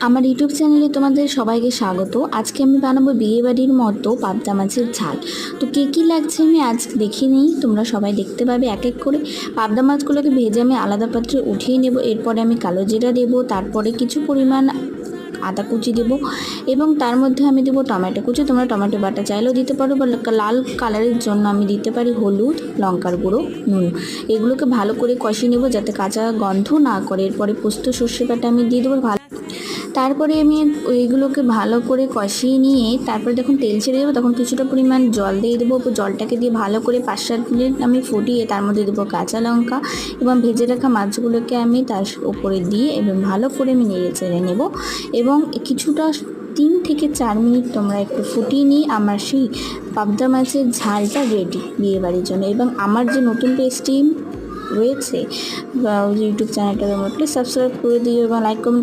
আমার ইউটিউব চ্যানেলে তোমাদের সবাইকে স্বাগত। আজকে আমি বানাবো বিয়েবাড়ির মতো পাবদা মাছের ঝাল। তো কী কী লাগছে আমি আজ দেখে নিই, তোমরা সবাই দেখতে পাবে এক এক করে। পাবদা মাছগুলোকে ভেজে আমি আলাদা পাত্রে উঠিয়ে নেব। এরপরে আমি কালো জিরা দেবো, তারপরে কিছু পরিমাণ আদা কুচি দেবো এবং তার মধ্যে আমি দেবো টমেটো কুচি। তোমরা টমেটো বাটা চাইলেও দিতে পারো, বা লাল কালারের জন্য আমি দিতে পারি হলুদ, লঙ্কার গুঁড়ো, নুন। এগুলোকে ভালো করে কষিয়ে নেবো যাতে কাঁচা গন্ধ না করে। এরপরে পোস্ত সর্ষে বাটা আমি দিয়ে দেবো ভালো। তারপরে আমি ওইগুলোকে ভালো করে কষিয়ে নিয়ে তারপরে যখন তেল ছেড়ে দেবো তখন কিছুটা পরিমাণ জল দিয়ে দেবো। জলটাকে দিয়ে ভালো করে 5-7 মিনিট আমি ফুটিয়ে তার মধ্যে দেবো কাঁচা লঙ্কা এবং ভেজে রাখা মাছগুলোকে আমি তার উপরে দিয়ে এবং ভালো করে আমি নেড়ে চেড়ে নেব এবং কিছুটা 3 থেকে 4 মিনিট তোমরা একটু ফুটিয়ে নিয়ে আমার সেই পাবদা মাছের ঝালটা রেডি বিয়েবাড়ির জন্য। এবং আমার যে নতুন পেজটি রয়েছে ইউটিউব চ্যানেলটা তোমরা প্লিজ সাবস্ক্রাইব করে দিও এবং লাইক কমেন্ট